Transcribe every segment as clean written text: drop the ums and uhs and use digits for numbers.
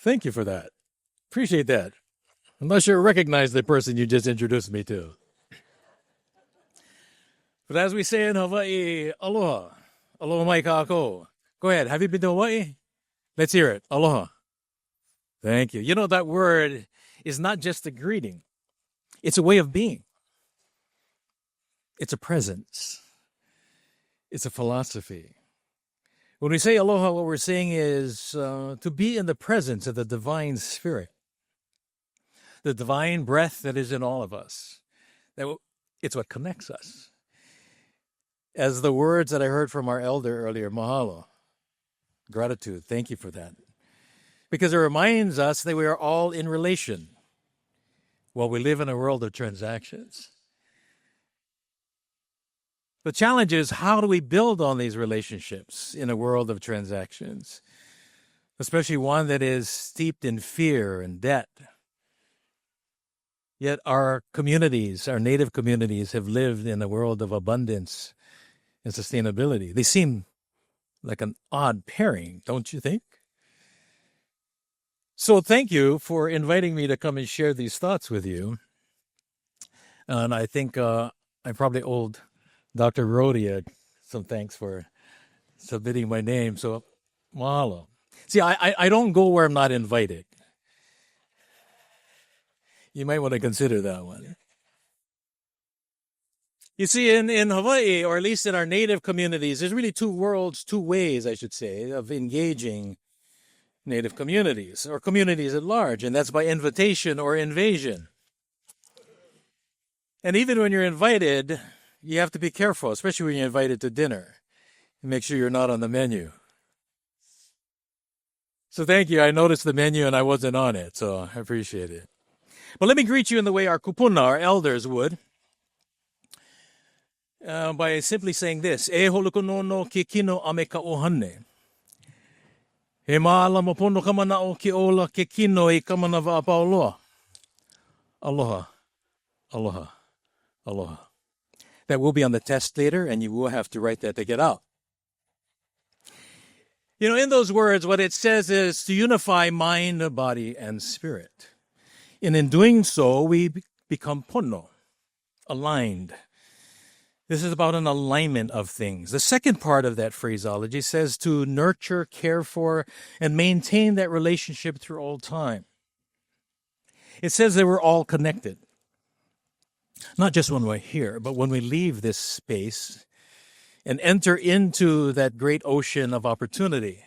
Thank you for that. Appreciate that. I'm not sure I recognize the person you just introduced me to. But as we say in Hawaii, aloha. Aloha mai kako. Go ahead. Have you been to Hawaii? Let's hear it. Aloha. Thank you. You know, that word is not just a greeting. It's a way of being. It's a presence. It's a philosophy. When we say aloha, what we're saying is to be in the presence of the divine spirit, the divine breath that is in all of us. It's what connects us. As the words that I heard from our elder earlier, mahalo, gratitude, thank you for that. Because it reminds us that we are all in relation while we live in a world of transactions. The challenge is, how do we build on these relationships in a world of transactions, especially one that is steeped in fear and debt? Yet our communities, our native communities, have lived in a world of abundance and sustainability. They seem like an odd pairing, don't you think? So thank you for inviting me to come and share these thoughts with you. And I think I probably owed Dr. Rhodia some thanks for submitting my name. So mahalo. See, I don't go where I'm not invited. You might want to consider that one. You see, in Hawaii, or at least in our native communities, there's really two ways, I should say, of engaging native communities, or communities at large, and that's by invitation or invasion. And even when you're invited, you have to be careful, especially when you're invited to dinner, and make sure you're not on the menu. So thank you. I noticed the menu and I wasn't on it, so I appreciate it. But let me greet you in the way our kupuna, our elders, would. By simply saying this: E holukono no ke kino ame ka ohane. He maala mopono kamana o ki ola ke kino I kamana va'apaoloa. Aloha, aloha, aloha. That will be on the test later, and you will have to write that to get out. You know, in those words, what it says is to unify mind, body, and spirit. And in doing so, we become pono, aligned. This is about an alignment of things. The second part of that phraseology says to nurture, care for, and maintain that relationship through all time. It says that we're all connected. Not just when we're here, but when we leave this space and enter into that great ocean of opportunity.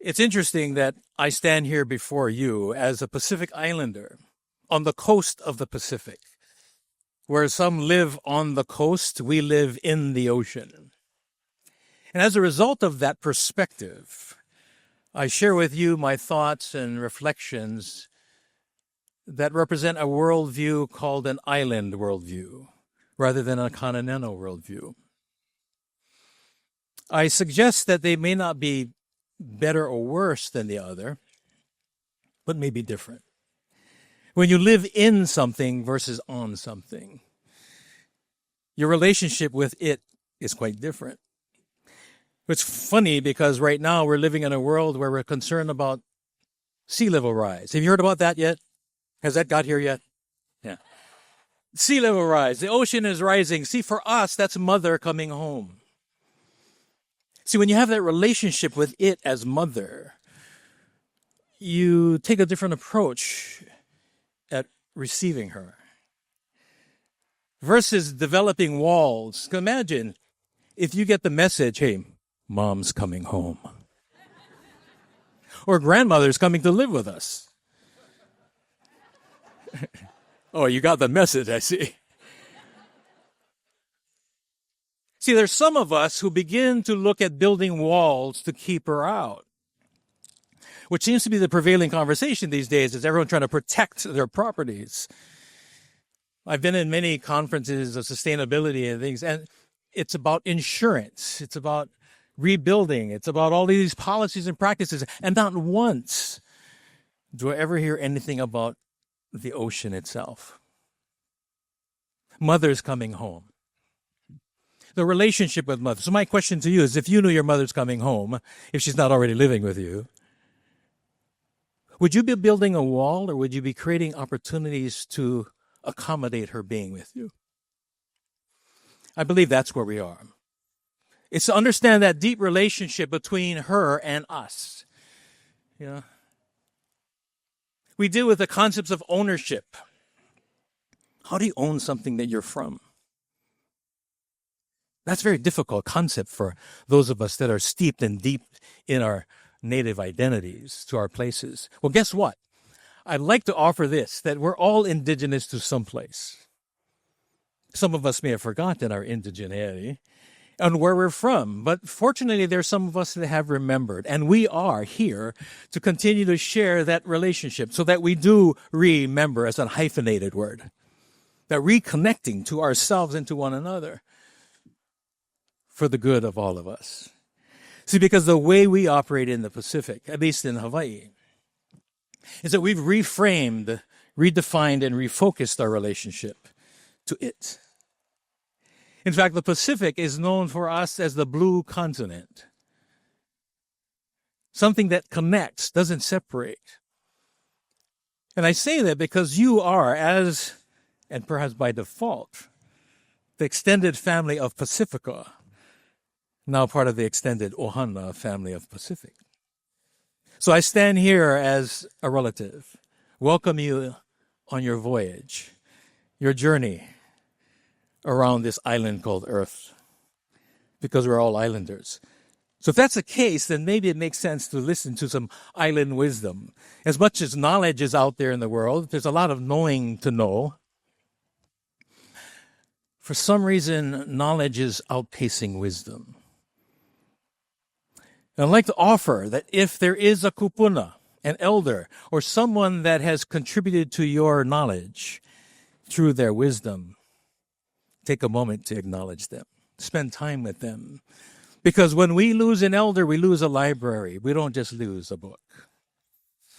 It's interesting that I stand here before you as a Pacific Islander on the coast of the Pacific. Where some live on the coast, we live in the ocean. And as a result of that perspective, I share with you my thoughts and reflections that represent a worldview called an island worldview, rather than a continental worldview. I suggest that they may not be better or worse than the other, but may be different. When you live in something versus on something, your relationship with it is quite different. It's funny because right now we're living in a world where we're concerned about sea level rise. Have you heard about that yet? Has that got here yet? Yeah. Sea level rise. The ocean is rising. See, for us, that's mother coming home. See, when you have that relationship with it as mother, you take a different approach at receiving her versus developing walls. Imagine if you get the message, hey, mom's coming home, or grandmother's coming to live with us. Oh, you got the message, I see. See, there's some of us who begin to look at building walls to keep her out, which seems to be the prevailing conversation these days, is everyone trying to protect their properties. I've been in many conferences of sustainability and things, and it's about insurance. It's about rebuilding. It's about all these policies and practices. And not once do I ever hear anything about the ocean itself. Mother's coming home. The relationship with mother. So my question to you is, if you knew your mother's coming home, if she's not already living with you, Would you be building a wall, or would you be creating opportunities to accommodate her being with you? I believe that's where we are. It's to understand that deep relationship between her and us. Yeah. We deal with the concepts of ownership. How do you own something that you're from? That's a very difficult concept for those of us that are steeped and deep in our native identities, to our places. Well, guess what? I'd like to offer this, that we're all indigenous to some place. Some of us may have forgotten our indigeneity and where we're from, but fortunately there's some of us that have remembered, and we are here to continue to share that relationship so that we do remember, as a hyphenated word, that reconnecting to ourselves and to one another for the good of all of us. See, because the way we operate in the Pacific, at least in Hawaii, is that we've reframed, redefined, and refocused our relationship to it. In fact, the Pacific is known for us as the blue continent. Something that connects, doesn't separate. And I say that because you are, as, and perhaps by default, the extended family of Pacifica, now part of the extended Ohana family of Pacific. So I stand here as a relative, welcome you on your voyage, your journey around this island called Earth, because we're all islanders. So if that's the case, then maybe it makes sense to listen to some island wisdom. As much as knowledge is out there in the world, there's a lot of knowing to know. For some reason, knowledge is outpacing wisdom. And I'd like to offer that if there is a kupuna, an elder, or someone that has contributed to your knowledge through their wisdom, take a moment to acknowledge them. Spend time with them. Because when we lose an elder, we lose a library. We don't just lose a book.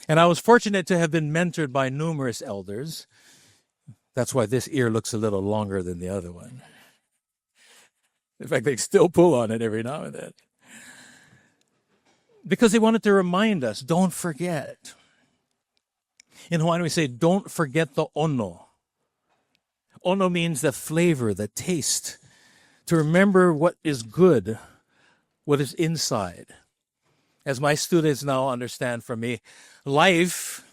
And I was fortunate to have been mentored by numerous elders. That's why this ear looks a little longer than the other one. In fact, they still pull on it every now and then. Because they wanted to remind us, don't forget. In Hawaiian, we say, don't forget the ono. Ono means the flavor, the taste. To remember what is good, what is inside. As my students now understand from me, life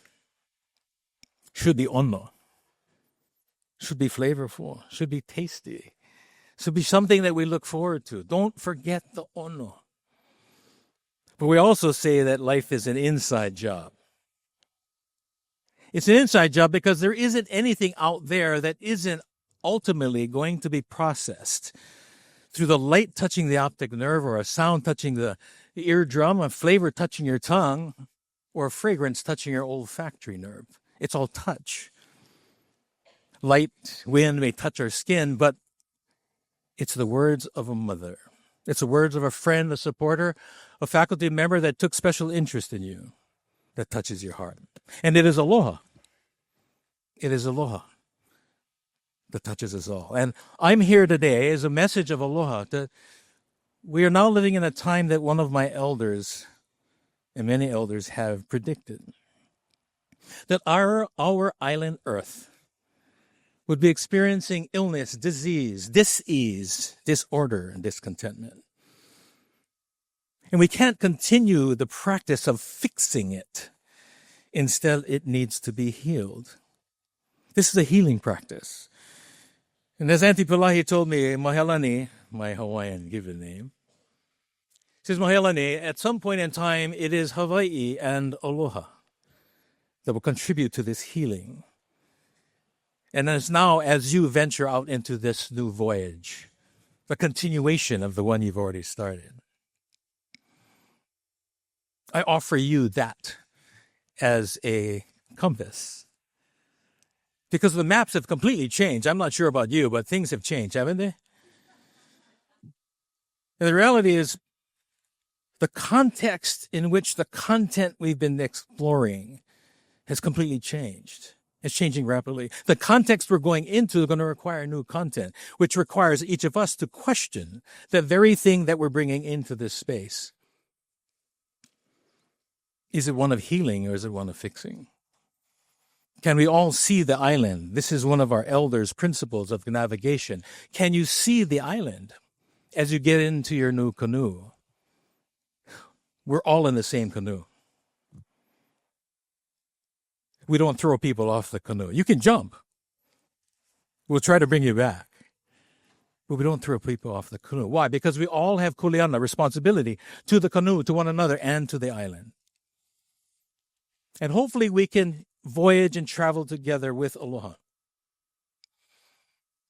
should be ono. Should be flavorful, should be tasty. Should be something that we look forward to. Don't forget the ono. But we also say that life is an inside job. It's an inside job because there isn't anything out there that isn't ultimately going to be processed through the light touching the optic nerve, or a sound touching the eardrum, a flavor touching your tongue, or a fragrance touching your olfactory nerve. It's all touch. Light, wind may touch our skin, but it's the words of a mother. It's the words of a friend, a supporter, a faculty member that took special interest in you, that touches your heart. And it is aloha. It is aloha that touches us all. And I'm here today as a message of aloha. That we are now living in a time that one of my elders, and many elders have predicted, that our island Earth would be experiencing illness, disease, dis-ease, disorder, and discontentment. And we can't continue the practice of fixing it. Instead, it needs to be healed. This is a healing practice. And as Auntie Palahi told me, Mahelani, my Hawaiian given name, says, Mahelani, at some point in time, it is Hawaii and aloha that will contribute to this healing. And as now, as you venture out into this new voyage, the continuation of the one you've already started, I offer you that as a compass. Because the maps have completely changed. I'm not sure about you, but things have changed, haven't they? And the reality is, the context in which the content we've been exploring has completely changed. It's changing rapidly. The context we're going into is going to require new content, which requires each of us to question the very thing that we're bringing into this space. Is it one of healing or is it one of fixing? Can we all see the island? This is one of our elders' principles of navigation. Can you see the island as you get into your new canoe? We're all in the same canoe. We don't throw people off the canoe. You can jump. We'll try to bring you back. But we don't throw people off the canoe. Why? Because we all have kuleana, responsibility to the canoe, to one another, and to the island. And hopefully we can voyage and travel together with aloha.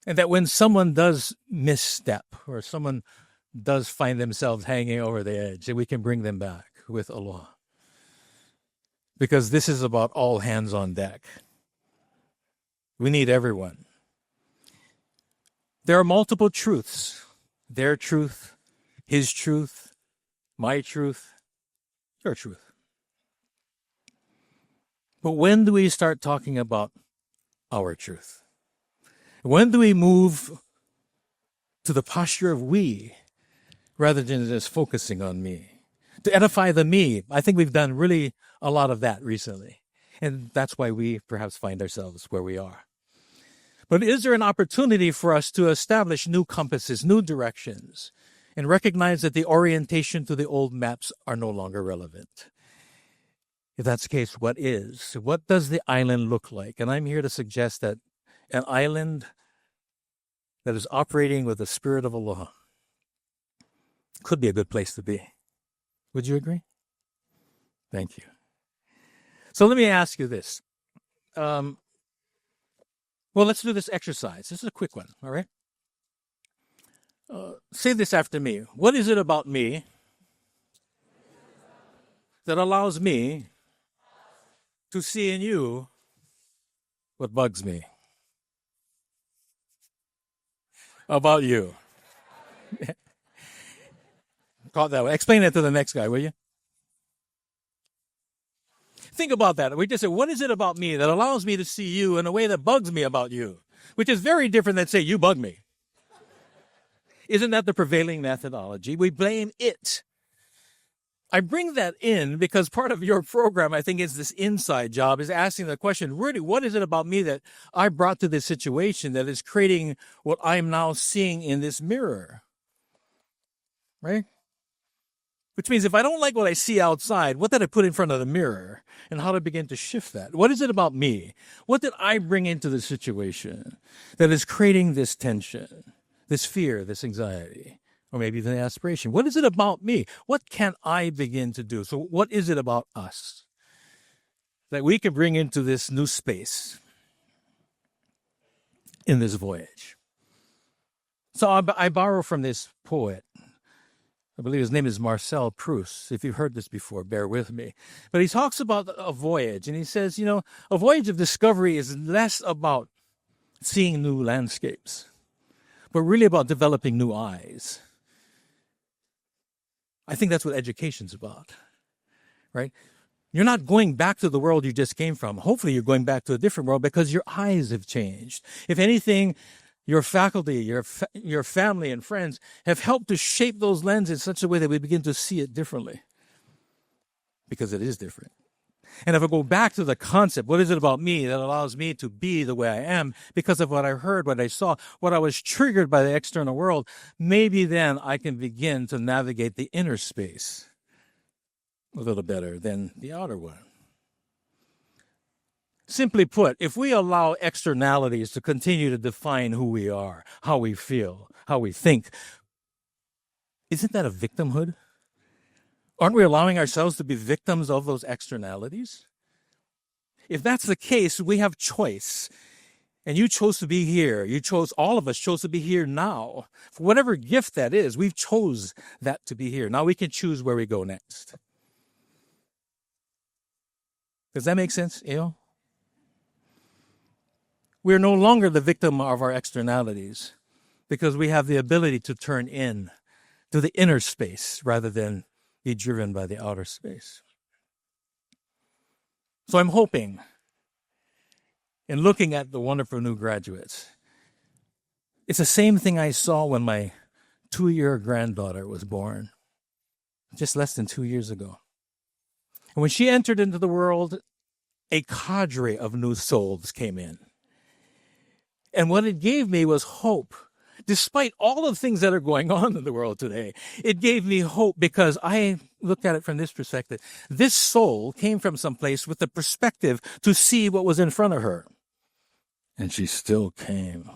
And that when someone does misstep or someone does find themselves hanging over the edge, that we can bring them back with aloha. Because this is about all hands on deck. We need everyone. There are multiple truths. Their truth, his truth, my truth, your truth. But when do we start talking about our truth? When do we move to the posture of we rather than just focusing on me? To edify the me. I think we've done really a lot of that recently. And that's why we perhaps find ourselves where we are. But is there an opportunity for us to establish new compasses, new directions, and recognize that the orientation to the old maps are no longer relevant? If that's the case, what is? What does the island look like? And I'm here to suggest that an island that is operating with the spirit of aloha could be a good place to be. Would you agree? Thank you. So let me ask you this. Well, let's do this exercise. This is a quick one, all right? Say this after me. What is it about me that allows me to see in you what bugs me about you? Caught that way. Explain that to the next guy, will you? Think about that. We just said, what is it about me that allows me to see you in a way that bugs me about you? Which is very different than say, you bug me. Isn't that the prevailing methodology? We blame it. I bring that in because part of your program, I think, is this inside job, is asking the question, really, what is it about me that I brought to this situation that is creating what I'm now seeing in this mirror? Right? Which means if I don't like what I see outside, what did I put in front of the mirror? And how to begin to shift that? What is it about me? What did I bring into the situation that is creating this tension, this fear, this anxiety, or maybe the aspiration? What is it about me? What can I begin to do? So what is it about us that we can bring into this new space in this voyage? So I borrow from this poet. I believe his name is Marcel Proust. If you've heard this before, bear with me. But he talks about a voyage, and he says, a voyage of discovery is less about seeing new landscapes, but really about developing new eyes. I think that's what education's about, right? You're not going back to the world you just came from. Hopefully you're going back to a different world because your eyes have changed. If anything, your faculty, your family and friends have helped to shape those lenses in such a way that we begin to see it differently because it is different. And if I go back to the concept, what is it about me that allows me to be the way I am because of what I heard, what I saw, what I was triggered by the external world, maybe then I can begin to navigate the inner space a little better than the outer one. Simply put, if we allow externalities to continue to define who we are, how we feel, how we think, isn't that a victimhood? Aren't we allowing ourselves to be victims of those externalities? If that's the case, we have choice. And you chose to be here. All of us chose to be here now. For whatever gift that is, we've chose that to be here. Now we can choose where we go next. Does that make sense, Eo? We're no longer the victim of our externalities because we have the ability to turn in to the inner space rather than be driven by the outer space. So I'm hoping, in looking at the wonderful new graduates, it's the same thing I saw when my 2-year granddaughter was born, just less than 2 years ago. And when she entered into the world, a cadre of new souls came in. And what it gave me was hope. Despite all of the things that are going on in the world today, it gave me hope because I looked at it from this perspective. This soul came from someplace with the perspective to see what was in front of her. And she still came.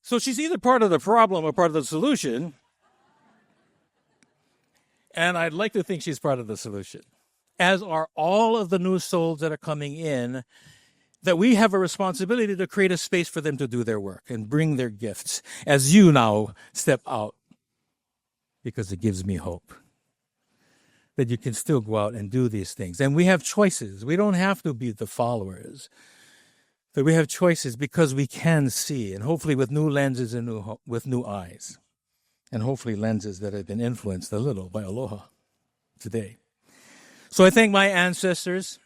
So she's either part of the problem or part of the solution. And I'd like to think she's part of the solution, as are all of the new souls that are coming in, that we have a responsibility to create a space for them to do their work and bring their gifts as you now step out, because it gives me hope that you can still go out and do these things. And we have choices. We don't have to be the followers, but we have choices because we can see, and hopefully with new lenses and with new eyes, and hopefully lenses that have been influenced a little by aloha today. So I thank my ancestors,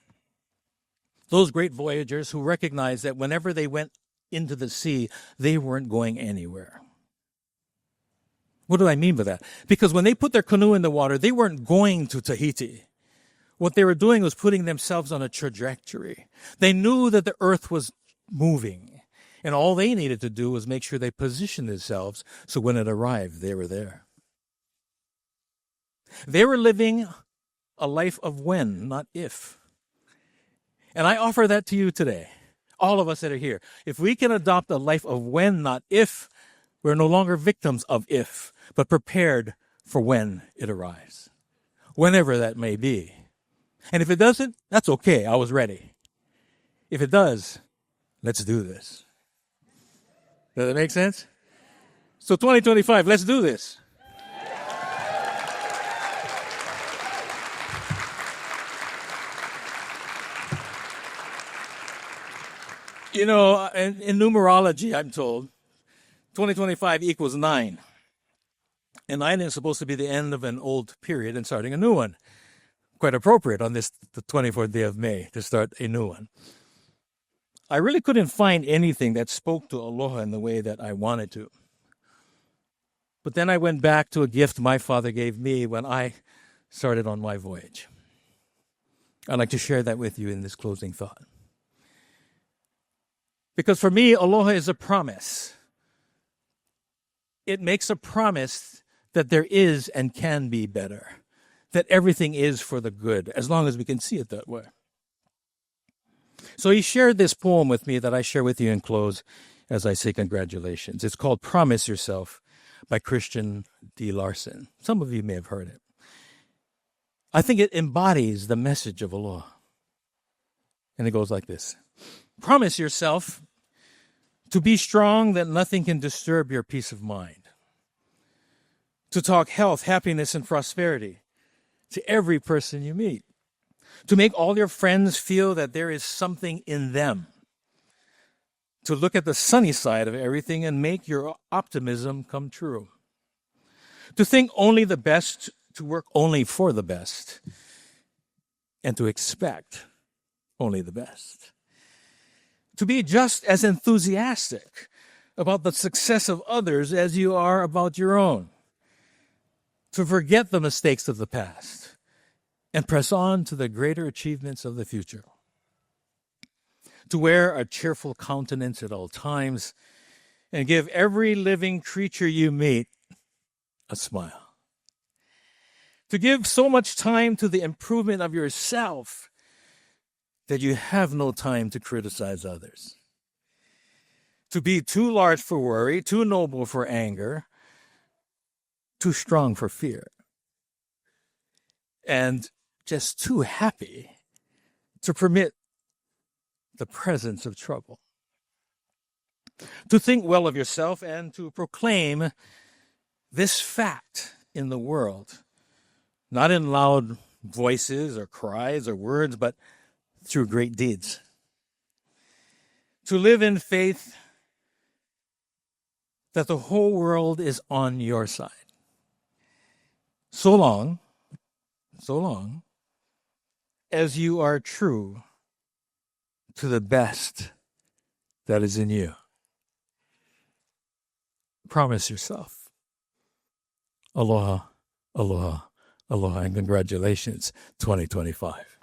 those great voyagers who recognized that whenever they went into the sea, they weren't going anywhere. What do I mean by that? Because when they put their canoe in the water, they weren't going to Tahiti. What they were doing was putting themselves on a trajectory. They knew that the earth was moving, and all they needed to do was make sure they positioned themselves so when it arrived, they were there. They were living a life of when, not if. And I offer that to you today, all of us that are here. If we can adopt a life of when, not if, we're no longer victims of if, but prepared for when it arrives, whenever that may be. And if it doesn't, that's okay. I was ready. If it does, let's do this. Does that make sense? So 2025, let's do this. You know, in numerology, I'm told, 2025 equals 9. And 9 is supposed to be the end of an old period and starting a new one. Quite appropriate on this, the 24th day of May, to start a new one. I really couldn't find anything that spoke to aloha in the way that I wanted to. But then I went back to a gift my father gave me when I started on my voyage. I'd like to share that with you in this closing thought. Because for me, aloha is a promise. It makes a promise that there is and can be better, that everything is for the good, as long as we can see it that way. So he shared this poem with me that I share with you and close as I say congratulations. It's called Promise Yourself by Christian D. Larson. Some of you may have heard it. I think it embodies the message of aloha. And it goes like this. Promise yourself to be strong, that nothing can disturb your peace of mind. To talk health, happiness, and prosperity to every person you meet. To make all your friends feel that there is something in them. To look at the sunny side of everything and make your optimism come true. To think only the best, to work only for the best, and to expect only the best. To be just as enthusiastic about the success of others as you are about your own. To forget the mistakes of the past and press on to the greater achievements of the future. To wear a cheerful countenance at all times and give every living creature you meet a smile. To give so much time to the improvement of yourself that you have no time to criticize others. To be too large for worry, too noble for anger, too strong for fear, and just too happy to permit the presence of trouble. To think well of yourself and to proclaim this fact in the world, not in loud voices or cries or words, but through great deeds. To live in faith that the whole world is on your side. So long as you are true to the best that is in you. Promise yourself. Aloha Aloha, aloha, and congratulations, 2025.